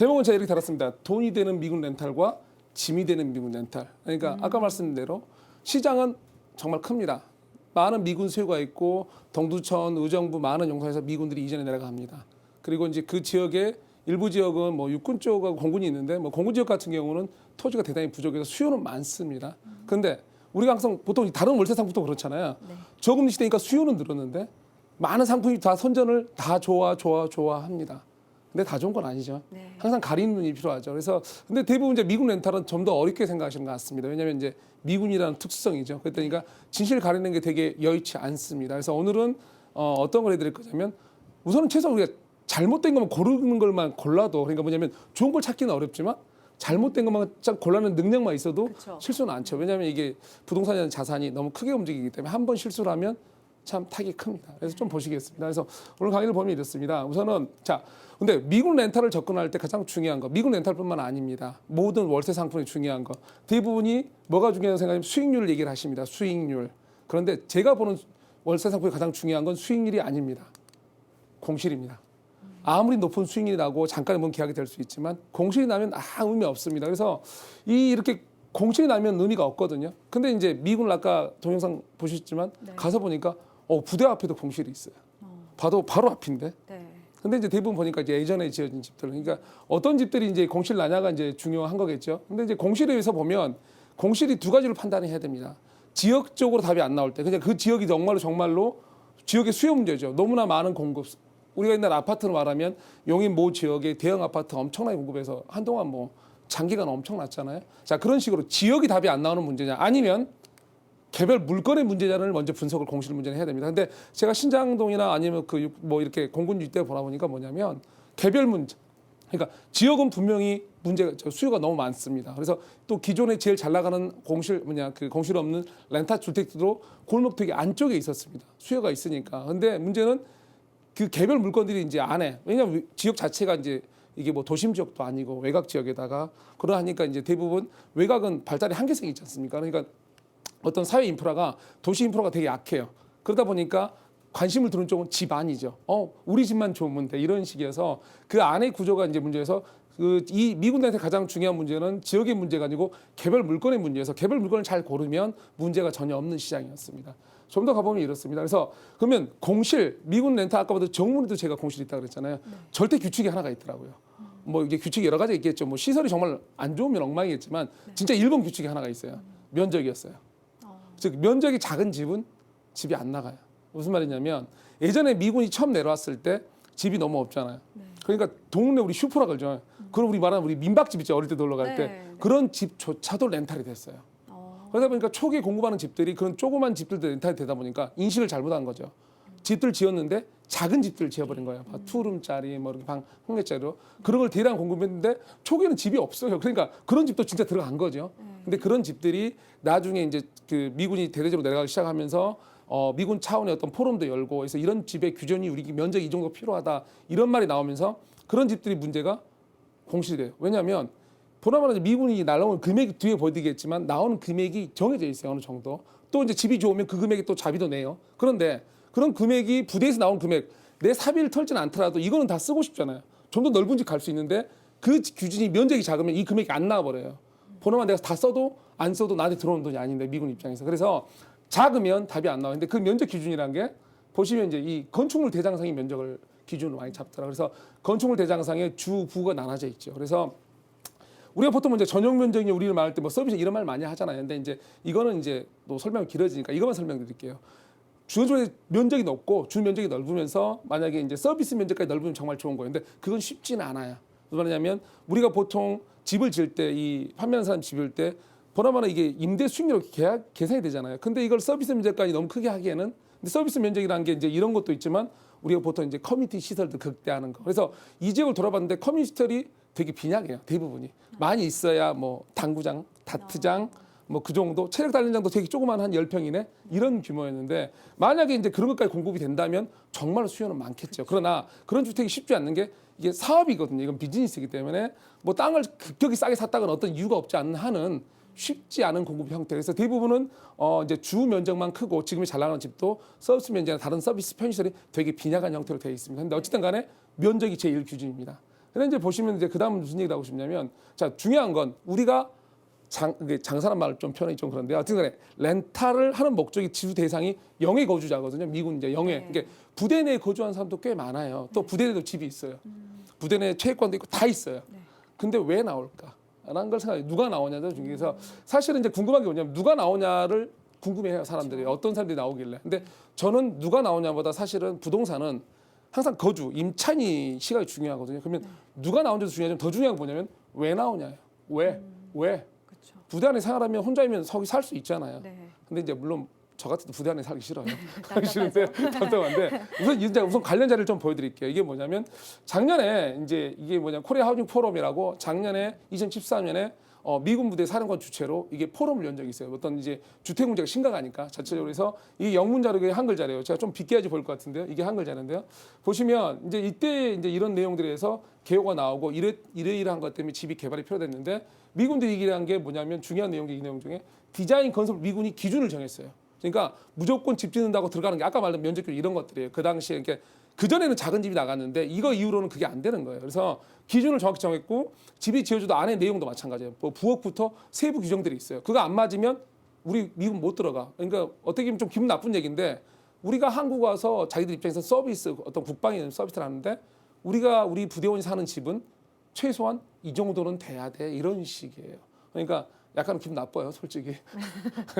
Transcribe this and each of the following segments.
제목은 제가 이렇게 달았습니다. 돈이 되는 미군 렌탈과 짐이 되는 미군 렌탈. 그러니까 아까 말씀드린 대로 시장은 정말 큽니다. 많은 미군 수요가 있고 동두천, 의정부 많은 용사에서 미군들이 이전에 내려갑니다. 그리고 이제 그 지역에 일부 지역은 뭐 육군 쪽하고 공군이 있는데 뭐 공군 지역 같은 경우는 토지가 대단히 부족해서 수요는 많습니다. 그런데 우리가 항상 보통 다른 월세 상품도 그렇잖아요. 네. 저금리 시대니까 수요는 늘었는데 많은 상품이 다 선전을 다 좋아합니다. 근데 다 좋은 건 아니죠. 네. 항상 가리는 눈이 필요하죠. 그래서 근데 대부분 이제 미군 렌탈은 좀 더 어렵게 생각하시는 것 같습니다. 왜냐하면 이제 미군이라는 특수성이죠. 그러니까 진실 가리는 게 되게 여의치 않습니다. 그래서 오늘은 어떤 걸 해드릴 거냐면 우선은 최소한 우리가 잘못된 것만 고르는 걸만 골라도 그러니까 뭐냐면 좋은 걸 찾기는 어렵지만 잘못된 것만 골라내는 능력만 있어도 그쵸. 실수는 않죠. 왜냐하면 이게 부동산이라는 자산이 너무 크게 움직이기 때문에 한 번 실수를 하면 참 타격이 큽니다. 그래서 좀 보시겠습니다. 그래서 오늘 강의를 보면 이렇습니다. 우선은 자, 근데 미군 렌탈을 접근할 때 가장 중요한 거, 미군 렌탈뿐만 아닙니다. 모든 월세 상품이 중요한 거. 대부분이 뭐가 중요하다고 생각하면 수익률을 얘기를 하십니다. 수익률. 그런데 제가 보는 월세 상품이 가장 중요한 건 수익률이 아닙니다. 공실입니다. 아무리 높은 수익률이 나고 잠깐의 뭔 계약이 될 수 있지만 공실이 나면 아무 의미 없습니다. 그래서 이렇게 공실이 나면 의미가 없거든요. 근데 이제 미군을 아까 동영상 보셨지만 네. 가서 보니까 부대 앞에도 공실이 있어요. 봐도 바로 앞인데. 네. 근데 이제 대부분 보니까 이제 예전에 지어진 집들, 그러니까 어떤 집들이 이제 공실 나냐가 이제 중요한 거겠죠. 근데 이제 공실에 의해서 보면 공실이 두 가지로 판단해야 됩니다. 지역적으로 답이 안 나올 때, 그냥 그 지역이 정말로 지역의 수요 문제죠. 너무나 많은 공급. 우리가 옛날 아파트로 말하면 용인 모 지역에 대형 아파트 엄청나게 공급해서 한동안 뭐 장기간 엄청났잖아요. 자, 그런 식으로 지역이 답이 안 나오는 문제냐, 아니면 개별 물건의 문제냐를 먼저 분석을 공실 문제는 해야 됩니다. 근데 제가 신장동이나 아니면 그 뭐 이렇게 공군 일대 보다 보니까 뭐냐면 개별 문제. 그러니까 지역은 분명히 문제가 수요가 너무 많습니다. 그래서 또 기존에 제일 잘 나가는 공실 없는 렌탈 주택들도 골목 되게 안쪽에 있었습니다. 수요가 있으니까. 근데 문제는 그 개별 물건들이 이제 안에, 왜냐하면 지역 자체가 이제 이게 뭐 도심 지역도 아니고 외곽 지역에다가 그러하니까 이제 대부분 외곽은 발달의 한계성이 있지 않습니까? 그러니까 어떤 사회 인프라가 도시 인프라가 되게 약해요. 그러다 보니까 관심을 두는 쪽은 집 안이죠. 우리 집만 좋으면 돼. 이런 식이어서 그 안의 구조가 이제 문제여서 이 미군한테 가장 중요한 문제는 지역의 문제가 아니고 개별 물건의 문제여서 개별 물건을 잘 고르면 문제가 전혀 없는 시장이었습니다. 좀 더 가보면 이렇습니다. 그래서 그러면 공실, 미군 렌탈 아까부터 정문에도 제가 공실이 있다고 그랬잖아요. 절대 규칙이 하나가 있더라고요. 뭐 이게 규칙이 여러 가지 있겠죠. 뭐 시설이 정말 안 좋으면 엉망이겠지만 진짜 일본 규칙이 하나가 있어요. 면적이었어요. 즉 면적이 작은 집은 집이 안 나가요. 무슨 말이냐면 예전에 미군이 처음 내려왔을 때 집이 너무 없잖아요. 그러니까 동네 우리 슈퍼라 그러죠. 그럼 우리 말하는 우리 민박집 있죠. 어릴 때 놀러 갈 때. 네. 그런 집조차도 렌탈이 됐어요. 그러다 보니까 초기에 공급하는 집들이 그런 조그만 집들도 렌탈이 되다 보니까 인식을 잘못한 거죠. 집들 지었는데 작은 집들을 지어버린 거예요. 투룸짜리 뭐 이렇게 방 한 개짜리로 그런 걸 대량 공급했는데 초기에는 집이 없어요. 그러니까 그런 집도 진짜 들어간 거죠. 근데 그런 집들이 나중에 이제 그 미군이 대대적으로 내려가기 시작하면서 미군 차원의 어떤 포럼도 열고 그래서 이런 집의 규정이 우리 면적 이 정도 필요하다 이런 말이 나오면서 그런 집들이 문제가 공실이 돼요. 왜냐하면 보나마나 미군이 날라오는 금액이 뒤에 보여드리겠지만 나오는 금액이 정해져 있어요. 어느 정도. 또 이제 집이 좋으면 그 금액에 또 자비도 내요. 그런데 그런 금액이 부대에서 나온 금액 내 사비를 털지는 않더라도 이거는 다 쓰고 싶잖아요. 좀 더 넓은 집 갈 수 있는데 그 기준이 면적이 작으면 이 금액이 안 나와버려요. 보나마 내가 다 써도 안 써도 나한테 들어오는 돈이 아닌데 미군 입장에서. 그래서 작으면 답이 안 나오는데 그 면적 기준이라는 게 보시면 이제 이 건축물 대장상의 면적을 기준으로 많이 잡더라고요. 그래서 건축물 대장상에 주, 부가 나눠져 있죠. 그래서 우리가 보통 이제 전용 면적이 우리를 말할 때 뭐 서비스 이런 말 많이 하잖아요. 근데 이제 이거는 이제 또 설명이 길어지니까 이것만 설명드릴게요. 주거지의 면적이 높고 주 면적이 넓으면서 만약에 이제 서비스 면적까지 넓으면 정말 좋은 거예요. 근데 그건 쉽지는 않아요. 무슨 말이냐면 우리가 보통 집을 지을 때 이 판매하는 사람 집을 때 보나마나 이게 임대 수익률로 계산이 되잖아요. 근데 이걸 서비스 면적까지 너무 크게 하기에는 근데 서비스 면적이라는 게 이제 이런 것도 있지만 우리가 보통 이제 커뮤니티 시설도 극대화하는 거. 그래서 이 지역을 돌아봤는데 커뮤니티 시설이 되게 빈약해요. 대부분이 많이 있어야 뭐 당구장, 다트장 뭐 그 정도 체력 단련장도 되게 조그만 한 10평이네 이런 규모였는데 만약에 이제 그런 것까지 공급이 된다면 정말 수요는 많겠죠. 그러나 그런 주택이 쉽지 않는 게 이게 사업이거든요. 이건 비즈니스이기 때문에 뭐 땅을 급격히 싸게 샀다거나 어떤 이유가 없지 않는 한은 쉽지 않은 공급 형태. 그래서 대부분은 이제 주 면적만 크고 지금이 잘 나가는 집도 서비스 면적이나 다른 서비스 편의시설이 되게 빈약한 형태로 되어 있습니다. 근데 어쨌든 간에 면적이 제1 기준입니다. 근데 이제 보시면 이제 그다음 무슨 얘기를 하고 싶냐면 자 중요한 건 우리가 장사란 말을 좀 표현이 좀 그런데 어쨌든 렌탈을 하는 목적이 지주 대상이 영해 거주자거든요. 미군 이제 영해. 그러니까 부대 내에 거주하는 사람도 꽤 많아요. 또 부대 내도 집이 있어요. 부대 내에 체육관도 있고 다 있어요. 근데 왜 나올까? 라는 걸 생각해. 누가 나오냐죠. 중에서 사실은 이제 궁금한 게 뭐냐면 누가 나오냐를 궁금해해요. 사람들이. 어떤 사람들이 나오길래. 근데 저는 누가 나오냐보다 사실은 부동산은 항상 거주, 임차인이 시각이 중요하거든요. 그러면 누가 나오는지도 중요하지만 더 중요한 건 뭐냐면 왜 나오냐요. 왜? 왜? 그쵸. 부대 안에 생활하면 혼자이면 거기 살 수 있잖아요. 네. 근데 이제 물론 저 같아도 부대 안에 살기 싫어요. 살기 싫은데 답답한데 우선 관련 자료를 좀 보여드릴게요. 이게 뭐냐면 작년에 이제 이게 뭐냐 코리아 하우징 포럼이라고 작년에 2013년에 미군 부대 사령관 주최로 이게 포럼을 연 적이 있어요. 어떤 이제 주택 문제가 심각하니까 자체적으로 해서 이 영문 자료가 한글 자료예요. 제가 좀 비껴야지 보일 것 같은데요. 이게 한글 자료인데요. 보시면 이제 이때 이제 이런 내용들에서 개요가 나오고 이러이러한 것 때문에 집이 개발이 필요됐는데 미군들이 얘기한 게 뭐냐면 중요한 내용이 이 내용 중에 디자인 건설 미군이 기준을 정했어요. 그러니까 무조건 집 짓는다고 들어가는 게 아까 말한 면적률 이런 것들이에요. 그 당시에 그러니까 그전에는 작은 집이 나갔는데 이거 이후로는 그게 안 되는 거예요. 그래서 기준을 정확히 정했고 집이 지어져도 안에 내용도 마찬가지예요. 뭐 부엌부터 세부 규정들이 있어요. 그거 안 맞으면 우리 미국 못 들어가. 그러니까 어떻게 보면 좀 기분 나쁜 얘기인데 우리가 한국 와서 자기들 입장에서 서비스 어떤 국방의 서비스를 하는데 우리 부대원이 사는 집은 최소한 이 정도는 돼야 돼 이런 식이에요. 그러니까 약간 기분 나빠요, 솔직히.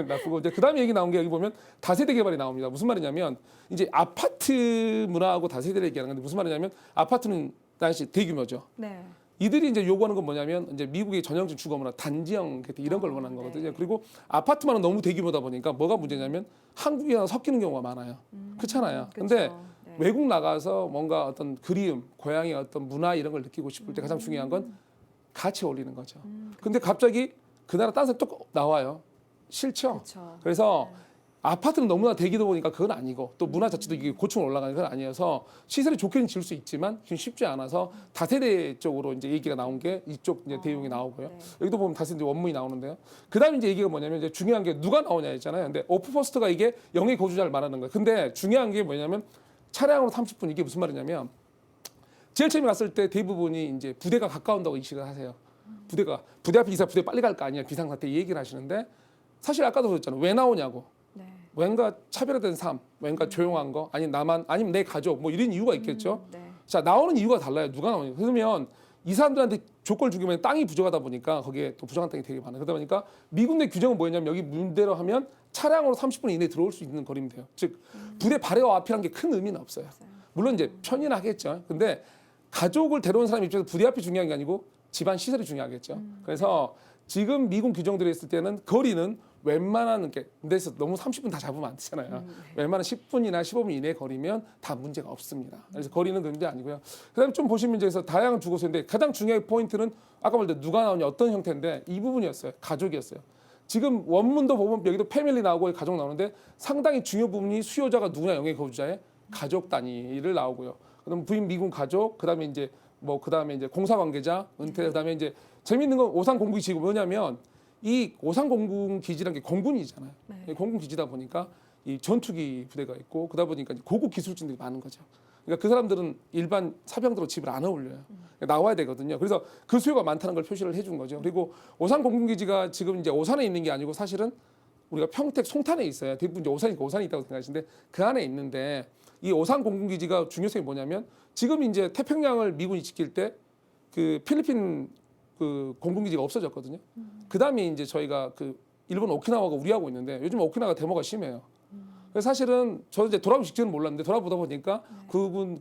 나쁘고 이제 그다음에 얘기 나온 게 여기 보면 다세대 개발이 나옵니다. 무슨 말이냐면 이제 아파트 문화하고 다세대를 얘기하는 건데 무슨 말이냐면 아파트는 당시 대규모죠. 네. 이들이 이제 요구하는 건 뭐냐면 이제 미국의 전형적 주거 문화 단지형 이런 걸 원하는 거거든요. 네. 그리고 아파트만은 너무 대규모다 보니까 뭐가 문제냐면 한국이랑 섞이는 경우가 많아요. 그렇잖아요. 근데 네. 외국 나가서 뭔가 어떤 그리움, 고향의 어떤 문화 이런 걸 느끼고 싶을 때 가장 중요한 건 같이 어울리는 거죠. 근데 갑자기 그 나라 딴 사람 또 나와요. 싫죠. 그쵸. 그래서 네. 아파트는 너무나 대기다 보니까 그건 아니고 또 문화 자체도 이게 고층 올라가는 건 아니어서 시설이 좋게는 지을 수 있지만 쉽지 않아서 다세대 쪽으로 이제 얘기가 나온 게 이쪽 이제 대용이 나오고요. 네. 여기도 보면 다세대 원문이 나오는데요. 그다음에 이제 얘기가 뭐냐면 이제 중요한 게 누가 나오냐 했잖아요. 근데 오프 퍼스트가 이게 영의 거주자를 말하는 거예요. 근데 중요한 게 뭐냐면 차량으로 30분 이게 무슨 말이냐면 제일 처음에 갔을 때 대부분이 이제 부대가 가까운다고 인식을 하세요. 부대 앞에 이사 부대 빨리 갈 거 아니야 비상사태 이 얘기를 하시는데 사실 아까도 그랬잖아요. 왜 나오냐고. 네. 왠가 차별화된 삶, 왠가 조용한 거, 아니면 내 가족, 뭐 이런 이유가 있겠죠. 네. 자 나오는 이유가 달라요. 누가 나오냐. 그러면 이 사람들한테 조건을 주기면 땅이 부족하다 보니까 거기에 또 부족한 땅이 되게 많아요. 그러다 보니까 미군 내 규정은 뭐였냐면 여기 문대로 하면 차량으로 30분 이내에 들어올 수 있는 거리면 돼요. 즉 부대 발해와 앞이란 게 큰 의미는 없어요. 물론 이제 편의는 하겠죠. 근데 가족을 데려온 사람 입장에서 부대 앞이 중요한 게 아니고 집안 시설이 중요하겠죠. 그래서 지금 미군 규정대로 했을 때는 거리는 웬만한 게 데서 너무 30분 다 잡으면 안 되잖아요. 웬만한 10분이나 15분 이내 거리면 다 문제가 없습니다. 그래서 거리는 문제 아니고요. 그다음에 좀 보시면 이제 다양한 주거소인데 가장 중요한 포인트는 아까 말때 누가 나오냐 어떤 형태인데 이 부분이었어요. 가족이었어요. 지금 원문도 보면 여기도 패밀리 나오고 가족 나오는데 상당히 중요 부분이 수요자가 누구냐 영의 거주자의 가족 단위를 나오고요. 그다음 부인 미군 가족, 그다음에 이제 그다음에 이제 공사 관계자, 은퇴, 그다음에 이제 재밌는 건 오산 공군기지고 뭐냐면 이 오산 공군기지라는 게 공군이잖아요. 네. 공군기지다 보니까 이 전투기 부대가 있고 그러다 보니까 고급 기술진들이 많은 거죠. 그러니까 그 사람들은 일반 사병들로 집을 안 어울려요. 나와야 되거든요. 그래서 그 수요가 많다는 걸 표시를 해준 거죠. 그리고 오산 공군기지가 지금 이제 오산에 있는 게 아니고 사실은 우리가 평택 송탄에 있어요. 대부분 이제 오산이니까 오산이 있다고 생각하시는데 그 안에 있는데 이 오산 공군기지가 중요성이 뭐냐면 지금 이제 태평양을 미군이 지킬 때 그 필리핀 그 공군기지가 없어졌거든요. 그 다음에 이제 저희가 그 일본 오키나와가 우리하고 있는데 요즘 오키나와 데모가 심해요. 그래서 사실은 저도 이제 돌아보기 직전은 몰랐는데 돌아보다 보니까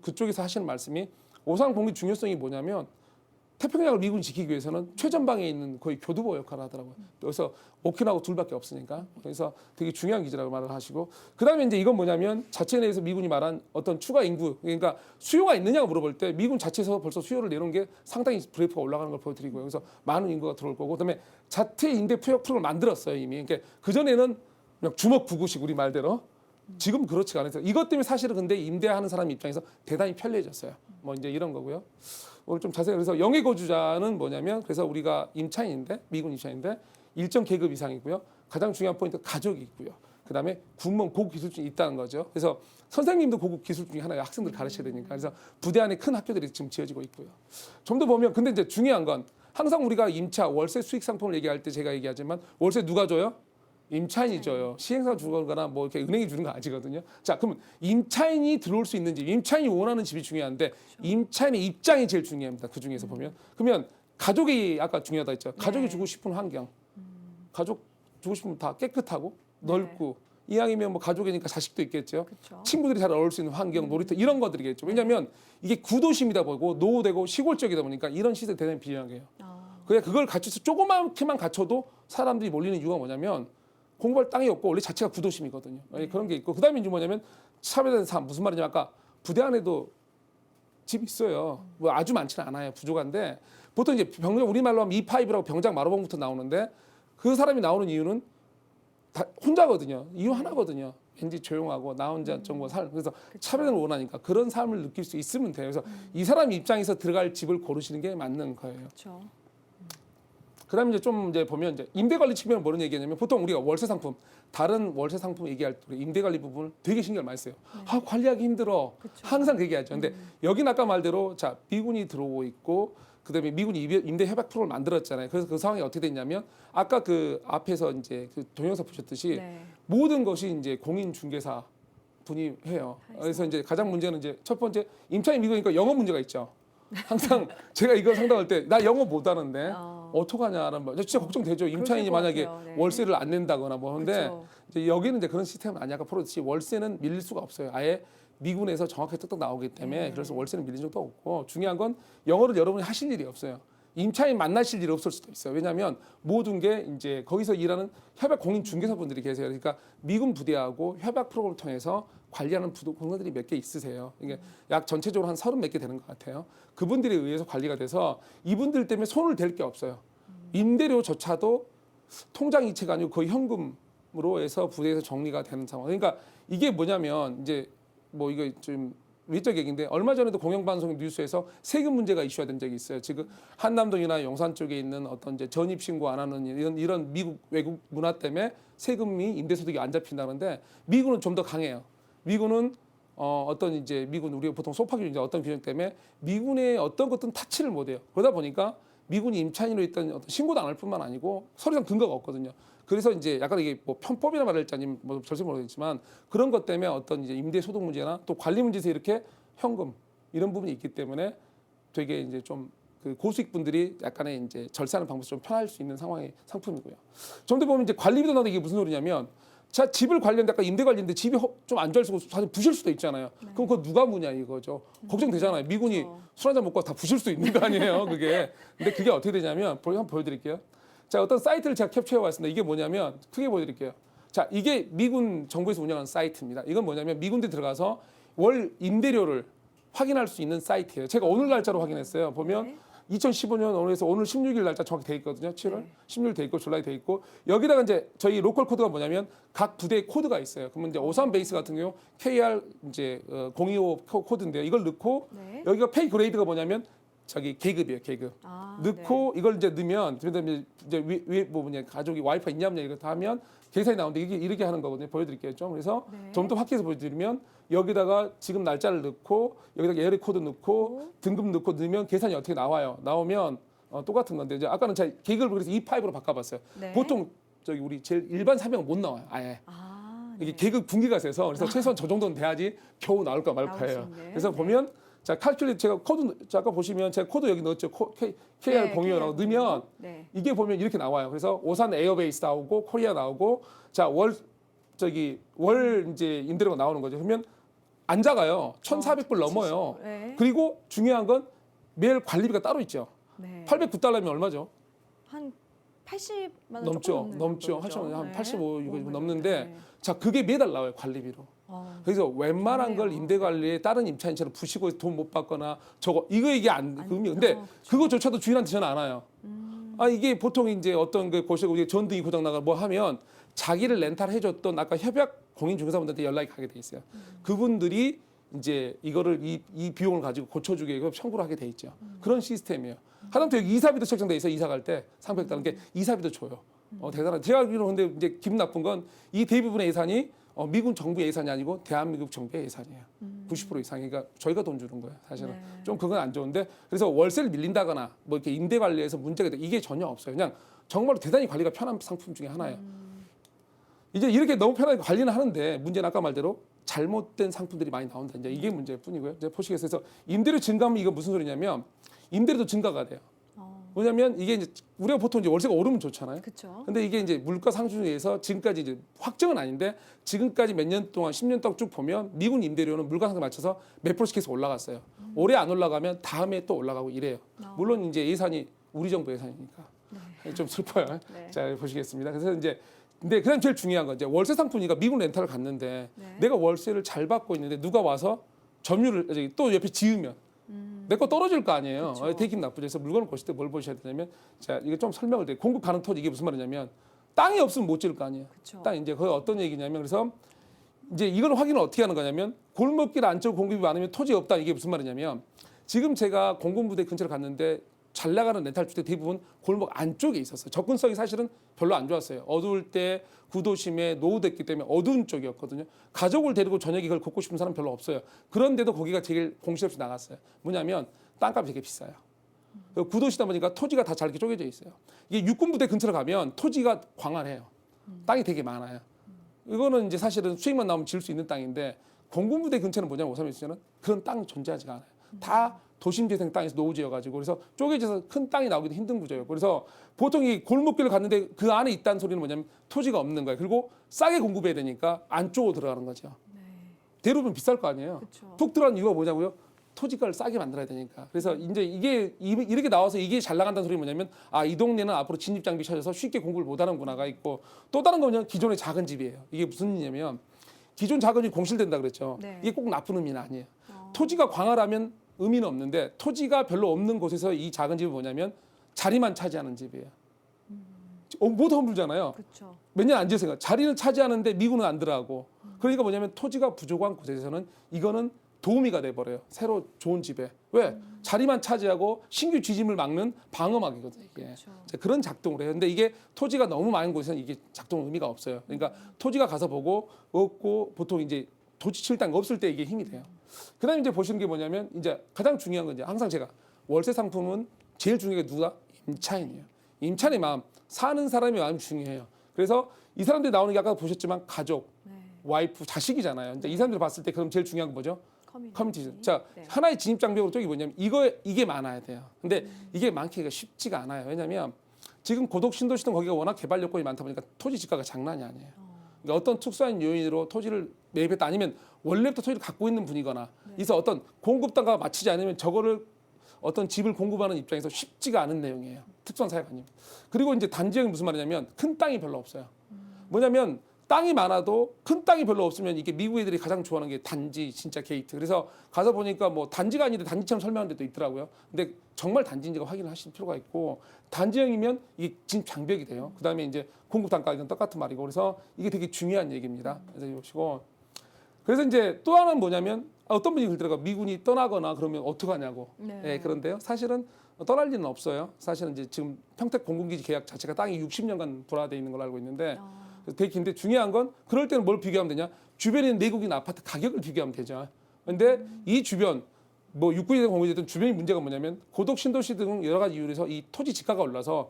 그쪽에서 하시는 말씀이 오산 공기 중요성이 뭐냐면 태평양을 미군이 지키기 위해서는 최전방에 있는 거의 교두보 역할을 하더라고요. 그래서 오키나와 둘밖에 없으니까. 그래서 되게 중요한 기지라고 말을 하시고 그다음에 이제 이건 뭐냐면 자체 내에서 미군이 말한 어떤 추가 인구 그러니까 수요가 있느냐고 물어볼 때 미군 자체에서 벌써 수요를 내놓은 게 상당히 그래프가 올라가는 걸 보여드리고요. 그래서 많은 인구가 들어올 거고 그다음에 자체 임대 투역 프로그램을 만들었어요 이미. 그러니까 그전에는 그냥 주먹 부구식 우리 말대로 지금 그렇지가 않아서 이것 때문에 사실은 근데 임대하는 사람 입장에서 대단히 편리해졌어요. 뭐 이제 이런 거고요. 오늘 좀 자세히 그래서 영의 거주자는 뭐냐면 그래서 우리가 임차인인데 미군 임차인인데 일정 계급 이상이고요. 가장 중요한 포인트 가족이 있고요. 그다음에 군문 고급 기술증이 있다는 거죠. 그래서 선생님도 고급 기술증 중에 하나가 학생들 가르쳐야 되니까. 그래서 부대 안에 큰 학교들이 지금 지어지고 있고요. 좀 더 보면 근데 이제 중요한 건 항상 우리가 임차 월세 수익 상품을 얘기할 때 제가 얘기하지만 월세 누가 줘요? 임차인이 줘요. 시행사가 주거나 뭐 이렇게 은행이 주는 거 아니거든요. 자, 그러면 임차인이 들어올 수 있는 집, 임차인이 원하는 집이 중요한데 임차인의 입장이 제일 중요합니다. 그 중에서 보면 그러면 가족이 아까 중요하다 했죠. 가족이 주고 싶은 환경, 가족 주고 싶으면 다 깨끗하고 넓고 이왕이면 뭐 가족이니까 자식도 있겠죠. 그쵸. 친구들이 잘 어울릴 수 있는 환경, 놀이터 이런 것들이겠죠. 왜냐하면 이게 구도심이다 보고 노후되고 시골적이다 보니까 이런 시설이 대단히 필요해요. 그냥 그걸 갖춰서 조그맣게만 갖춰도 사람들이 몰리는 이유가 뭐냐면 공부할 땅이 없고 원래 자체가 구도심이거든요. 그런 게 있고 그다음에 이제 뭐냐면 차별된 삶 무슨 말이냐면 아까 부대 안에도 집 있어요. 뭐 아주 많지는 않아요. 부족한데 보통 이제 병장 우리말로 하면 E5라고 병장 마루봉부터 나오는데 그 사람이 나오는 이유는 다 혼자거든요. 이유 하나거든요. 왠지 조용하고 나 혼자 정보 살 그래서 차별을 원하니까 그런 삶을 느낄 수 있으면 돼요. 그래서 이 사람 입장에서 들어갈 집을 고르시는 게 맞는 거예요. 그렇죠. 그다음에 이제 좀 이제 보면 이제 임대 관리 측면은 뭐는 얘기냐면 보통 우리가 월세 상품 다른 월세 상품 얘기할 때 임대 관리 부분을 되게 신경 많이 써요. 아 관리하기 힘들어. 그쵸. 항상 그 얘기하죠. 근데 여기는 아까 말대로 자 미군이 들어오고 있고 그다음에 미군이 임대 협약 프로를 만들었잖아요. 그래서 그 상황이 어떻게 됐냐면 아까 그 앞에서 이제 그 동영상 보셨듯이 모든 것이 이제 공인 중개사 분이 해요. 그래서 이제 가장 문제는 이제 첫 번째 임차인 미국이니까 영어 문제가 있죠. 항상 제가 이거 상담할 때 나 영어 못하는데 어떡하냐는 말 진짜 걱정되죠. 임차인이 만약에 월세를 안 낸다거나 뭐 하는데 이제 여기는 이제 그런 시스템은 아니야. 아까 프로듯이 월세는 밀릴 수가 없어요. 아예 미군에서 정확하게 뚝뚝 나오기 때문에 그래서 월세는 밀린 적도 없고 중요한 건 영어를 여러분이 하실 일이 없어요. 임차인 만나실 일이 없을 수도 있어요. 왜냐하면 모든 게 이제 거기서 일하는 협약 공인 중개사분들이 계세요. 그러니까 미군 부대하고 협약 프로그램을 통해서 관리하는 공사들이 몇 개 있으세요. 이게 약 전체적으로 한 30 몇 개 되는 것 같아요. 그분들에 의해서 관리가 돼서 이분들 때문에 손을 댈 게 없어요. 임대료조차도 통장 이체가 아니고 거의 현금으로 해서 부대에서 정리가 되는 상황. 그러니까 이게 뭐냐면 이제 뭐 이거 좀 외적 얘기인데 얼마 전에도 공영방송 뉴스에서 세금 문제가 이슈가 된 적이 있어요. 지금 한남동이나 용산 쪽에 있는 어떤 이제 전입 신고 안 하는 이런 미국 외국 문화 때문에 세금이 임대소득이 안 잡힌다는데 미국은 좀 더 강해요. 미군은 어떤 이제 미군 우리가 보통 소파 규정 어떤 규정 때문에 미군의 어떤 것든 타치를 못해요. 그러다 보니까 미군이 임차인으로 있던 어떤 신고도 안 할 뿐만 아니고 서류상 근거가 없거든요. 그래서 이제 약간 이게 뭐 편법이나 말할지 아니면 뭐 절대 모르겠지만 그런 것 때문에 어떤 이제 임대 소득 문제나 또 관리 문제에서 이렇게 현금 이런 부분이 있기 때문에 되게 이제 좀 그 고수익 분들이 약간의 이제 절세하는 방법이 좀 편할 수 있는 상황의 상품이고요. 좀 더 보면 이제 관리비도 나도 이게 무슨 소리냐면 자 집을 관리하는데 아까 임대 관리인데 집이 좀 안 잘 쓰고 사실 부실 수도 있잖아요. 그럼 그거 누가 무냐 이거죠. 걱정되잖아요. 미군이 술 한잔 먹고 다 부실 수 있는 거 아니에요. 그게. 근데 그게 어떻게 되냐면 한번 보여드릴게요. 자 어떤 사이트를 제가 캡처해 왔습니다. 이게 뭐냐면 크게 보여드릴게요. 자 이게 미군 정부에서 운영하는 사이트입니다. 이건 뭐냐면 미군들이 들어가서 월 임대료를 확인할 수 있는 사이트예요. 제가 오늘 날짜로 확인했어요. 보면 2015년 오늘에서 오늘 16일 날짜 정확히 돼 있거든요. 7월 16일 돼 있고 줄라이 돼 있고 여기다가 이제 저희 로컬 코드가 뭐냐면 각 부대의 코드가 있어요. 그러면 이제 오산 베이스 같은 경우 KR 이제 025 코드인데요. 이걸 넣고 여기가 페이 그레이드가 뭐냐면 저기 계급이에요, 계급. 넣고 이걸 이제 넣으면 이제 위에 부분에 가족이 와이파이 있냐 없냐 이거 다 하면 계산이 나오는데 이게 이렇게 하는 거거든요. 보여드릴게요 좀. 그래서 좀 더 확대해서 보여드리면 여기다가 지금 날짜를 넣고 여기다가 에어리 코드 넣고 등급 넣고 넣으면 계산이 어떻게 나와요. 나오면 똑같은 건데 이제 아까는 제가 계급을 그래서 E5로 바꿔봤어요. 보통 저기 우리 제일 일반 사명은 못 나와요. 아예. 이게 계급 분기가 세서 그래서 최소한 저 정도는 돼야지 겨우 나올까 말까예요. 그래서 보면 자 칼큘레이터 제가 코드 아까 보시면 제가 코드 여기 넣었죠. KR025라고 넣으면 이게 보면 이렇게 나와요. 그래서 오산 에어베이스 나오고 코리아 나오고 자 월 이제 임대료가 나오는 거죠. 그러면 안 작아요. 1,400불 넘어요. 그리고 중요한 건 매일 관리비가 따로 있죠. 809달러면 얼마죠? 한 80만 원 넘죠. 한 85 이거 넘는데 자 그게 매달 나와요 관리비로. 그래서 웬만한 걸 임대 관리에 다른 임차인처럼 부시고 돈 못 받거나 저거 이게 안 의미. 근데 그거조차도 주인한테 전화 안 와요. 이게 보통 이제 어떤 그 고시고 전등이 고장 나가 뭐 하면 자기를 렌탈 해줬던 아까 협약 공인중개사분들한테 연락이 가게 돼 있어요. 그분들이 이제 이거를 이 비용을 가지고 고쳐주게 청구를 하게 돼 있죠. 그런 시스템이에요. 하다못해 여기 이사비도 책정돼 있어요. 이사 갈 때 상백다는 게 이사비도 줘요. 대단한. 제가 알기로 근데 이제 기분 나쁜 건 이 대부분의 예산이 미국 정부 예산이 아니고 대한민국 정부의 예산이에요. 90% 이상이. 그러니까 저희가 돈 주는 거예요. 사실은. 네. 좀 그건 안 좋은데 그래서 월세를 밀린다거나 뭐 이렇게 임대 관리에서 문제가 돼 이게 전혀 없어요. 그냥 정말로 대단히 관리가 편한 상품 중에 하나예요. 이제 이렇게 너무 편하게 관리는 하는데 문제는 아까 말대로 잘못된 상품들이 많이 나온다. 이제 이게 문제일 뿐이고요. 이제 보시겠어요. 그래서 임대료 증가하면 이거 무슨 소리냐면 임대료도 증가가 돼요. 왜냐하면 이게 이제 우리가 보통 이제 월세가 오르면 좋잖아요. 그렇죠. 근데 이게 이제 물가 상승에 의해서 지금까지 이제 확정은 아닌데 지금까지 몇 년 동안 10년 동안 쭉 보면 미국 임대료는 물가 상승에 맞춰서 몇 프로씩 계속 올라갔어요. 올해 안 올라가면 다음에 또 올라가고 이래요. 물론 이제 예산이 우리 정부 예산이니까 좀 슬퍼요. 네. 자 보시겠습니다. 그래서 이제 근데 그다음 제일 중요한 건 이제 월세 상품이니까 미국 렌탈을 갔는데 네. 내가 월세를 잘 받고 있는데 누가 와서 점유를 저기 또 옆에 지으면 내 거 떨어질 거 아니에요. 그쵸. 되게 기분 나쁘죠. 그래서 물건을 보실 때 뭘 보셔야 되냐면 자 이거 좀 설명을 드려요. 공급 가능 토지 이게 무슨 말이냐면 땅이 없으면 못 지을 거 아니에요. 그쵸. 땅 이제 거기 어떤 얘기냐면 그래서 이제 이걸 확인을 어떻게 하는 거냐면 골목길 안쪽 공급이 많으면 토지 없다 이게 무슨 말이냐면 지금 제가 공군부대 근처를 갔는데 잘 나가는 렌탈 주택 대부분 골목 안쪽에 있었어요. 접근성이 사실은 별로 안 좋았어요. 어두울 때 구도심에 노후됐기 때문에 어두운 쪽이었거든요. 가족을 데리고 저녁에 그걸 걷고 싶은 사람 별로 없어요. 그런데도 거기가 제일 공실 없이 나갔어요. 뭐냐면 땅값이 되게 비싸요. 구도시다 보니까 토지가 다 잘 쪼개져 있어요. 이게 육군부대 근처로 가면 토지가 광활해요. 땅이 되게 많아요. 이거는 이제 사실은 수익만 나오면 지을 수 있는 땅인데 공군부대 근처는 뭐냐면 오삼 있으면 그런 땅 존재하지가 않아요. 다 도심재생 땅에서 노후지어가지고 그래서 쪼개져서 큰 땅이 나오기도 힘든 구조예요. 그래서 보통 이 골목길을 갔는데 그 안에 있다는 소리는 뭐냐면 토지가 없는 거예요. 그리고 싸게 공급해야 되니까 안쪽으로 들어가는 거죠. 네. 대부분 비쌀 거 아니에요. 그쵸. 푹 들어가는 이유가 뭐냐고요? 토지가를 싸게 만들어야 되니까. 그래서 이제 이게 이렇게 나와서 이게 잘 나간다는 소리 뭐냐면 아, 이 동네는 앞으로 진입 장비 찾아서 쉽게 공급을 못 하는구나가 있고 또 다른 거는 기존의 작은 집이에요. 이게 무슨 의미냐면 기존 작은 집이 공실된다 그랬죠. 네. 이게 꼭 나쁜 의미는 아니에요. 토지가 광활하면 의미는 없는데 토지가 별로 없는 곳에서 이 작은 집은 뭐냐면 자리만 차지하는 집이에요. 모두 허물잖아요. 그렇죠. 몇 년 안 지었으니까 자리는 차지하는데 미군은 안 들어가고 그러니까 뭐냐면 토지가 부족한 곳에서는 이거는 도우미가 돼버려요. 새로 좋은 집에. 왜? 자리만 차지하고 신규 지짐을 막는 방어막이거든요. 이게. 그렇죠. 그런 작동을 해요. 근데 이게 토지가 너무 많은 곳에서는 이게 작동 의미가 없어요. 그러니까 토지가 가서 보고 없고 보통 이제 토지 칠 땅 없을 때 이게 힘이 돼요. 그다음에 이제 보시는 게 뭐냐면 이제 가장 중요한 건 이제 항상 제가 월세 상품은 제일 중요한 게 누가? 임차인이에요. 임차인의 마음, 사는 사람의 마음이 중요해요. 그래서 이 사람들이 나오는 게 아까 보셨지만 가족, 네. 와이프, 자식이잖아요. 이제 이 사람들 봤을 때 그럼 제일 중요한 건 뭐죠? 커뮤니티. 자, 네. 하나의 진입 장벽으로 쪽이 뭐냐면 이게 많아야 돼요. 근데 이게 많기가 쉽지가 않아요. 왜냐면 지금 고독 신도시든 거기가 워낙 개발 여건이 많다 보니까 토지 지가가 장난이 아니에요. 그러니까 어떤 특수한 요인으로 토지를 매입했다 아니면 원래부터 토지를 갖고 있는 분이거나 있어 어떤 공급단가가 맞추지 않으면 저거를 어떤 집을 공급하는 입장에서 쉽지가 않은 내용이에요. 특수한 사회가 아니면. 그리고 이제 단지형이 무슨 말이냐면 큰 땅이 별로 없어요. 뭐냐면 땅이 많아도 큰 땅이 별로 없으면 이게 미국 애들이 가장 좋아하는 게 단지 진짜 게이트. 그래서 가서 보니까 뭐 단지가 아닌데 단지처럼 설명하는 데도 있더라고요. 근데 정말 단지인지가 확인을 하실 필요가 있고 단지형이면 이게 진입 장벽이 돼요. 그다음에 이제 공급 단가 이건 똑같은 말이고 그래서 이게 되게 중요한 얘기입니다. 그래서 보시고 그래서 이제 또 하나는 뭐냐면 어떤 분이 그러더라고요. 미군이 떠나거나 그러면 어떡하냐고. 네. 예, 그런데요. 사실은 떠날 일은 없어요. 사실은 이제 지금 평택 공군기지 계약 자체가 땅이 60년간 돌아돼 있는 걸로 알고 있는데 되게 긴데 중요한 건 그럴 때는 뭘 비교하면 되냐? 주변에 있는 내국인 아파트 가격을 비교하면 되죠. 근데 이 주변 뭐 육군이든 공군이든 주변이 문제가 뭐냐면 고독 신도시 등 여러 가지 이유에서 이 토지 지가가 올라서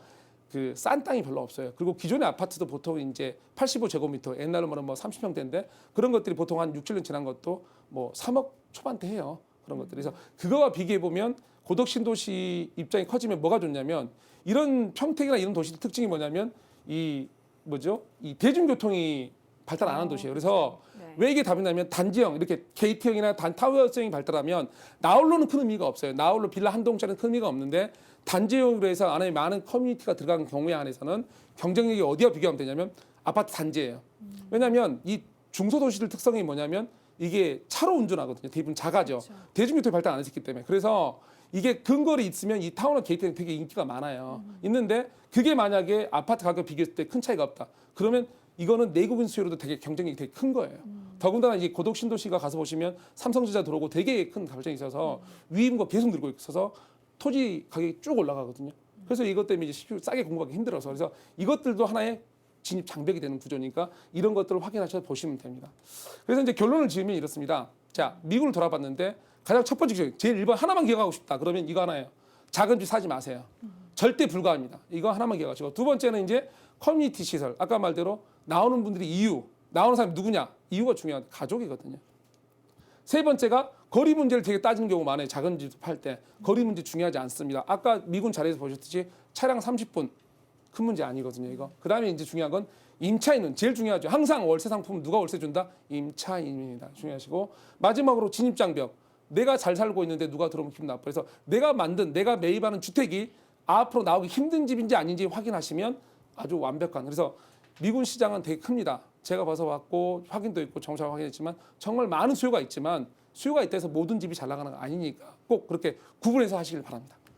그 싼 땅이 별로 없어요. 그리고 기존의 아파트도 보통 이제 85제곱미터 옛날로 말하면 뭐 30평대인데 그런 것들이 보통 한 6, 7년 지난 것도 뭐 3억 초반대 해요. 그런 것들이. 그래서 그거와 비교해 보면 고독 신도시 입장이 커지면 뭐가 좋냐면 이런 평택이나 이런 도시들 특징이 뭐냐면 이 대중교통이 발달 안 한 도시예요. 그래서 네. 왜 이게 답이냐면 단지형 이렇게 게이트형이나 타워형이 발달하면 나홀로는 큰 의미가 없어요. 나홀로 빌라 한 동짜리는 큰 의미가 없는데 단지형으로 해서 안에 많은 커뮤니티가 들어간 경우에 한해서는 경쟁력이 어디와 비교하면 되냐면 아파트 단지예요. 왜냐하면 이 중소도시들 특성이 뭐냐면 이게 차로 운전하거든요. 대부분 작아져. 그렇죠. 대중교통이 발달 안 했기 때문에. 그래서 이게 근거리 있으면 이 타운과 게이트는 되게 인기가 많아요. 있는데 그게 만약에 아파트 가격 비교했을 때 큰 차이가 없다. 그러면 이거는 내국인 수요로도 되게 경쟁력이 되게 큰 거예요. 더군다나 이제 고독 신도시가 가서 보시면 삼성전자 들어오고 되게 큰 발전이 있어서 위임과 계속 늘고 있어서 토지 가격이 쭉 올라가거든요. 그래서 이것 때문에 이제 CPU 싸게 공급하기 힘들어서 그래서 이것들도 하나의 진입 장벽이 되는 구조니까 이런 것들을 확인하셔서 보시면 됩니다. 그래서 이제 결론을 지으면 이렇습니다. 자, 미국을 돌아봤는데 가장 첫 번째 기준, 제일 1번 하나만 기억하고 싶다. 그러면 이거 하나예요. 작은 집 사지 마세요. 절대 불가합니다. 이거 하나만 기억하시고 두 번째는 이제 커뮤니티 시설. 아까 말대로 나오는 분들이 이유, 나오는 사람이 누구냐? 이유가 중요한 가족이거든요. 세 번째가 거리 문제를 되게 따지는 경우가 많아요. 작은 집 팔 때 거리 문제 중요하지 않습니다. 아까 미군 자리에서 보셨듯이 차량 30분 큰 문제 아니거든요. 이거. 그다음에 이제 중요한 건 임차인은 제일 중요하죠. 항상 월세 상품은 누가 월세 준다? 임차인입니다. 중요하시고 마지막으로 진입장벽. 내가 잘 살고 있는데 누가 들어오면 기분 나빠. 그래서 내가 만든 내가 매입하는 주택이 앞으로 나오기 힘든 집인지 아닌지 확인하시면 아주 완벽한. 그래서 미군 시장은 되게 큽니다. 제가 봐서 왔고 확인도 있고 정찰 확인했지만 정말 많은 수요가 있지만 수요가 있다 해서 모든 집이 잘 나가는 거 아니니까 꼭 그렇게 구분해서 하시길 바랍니다.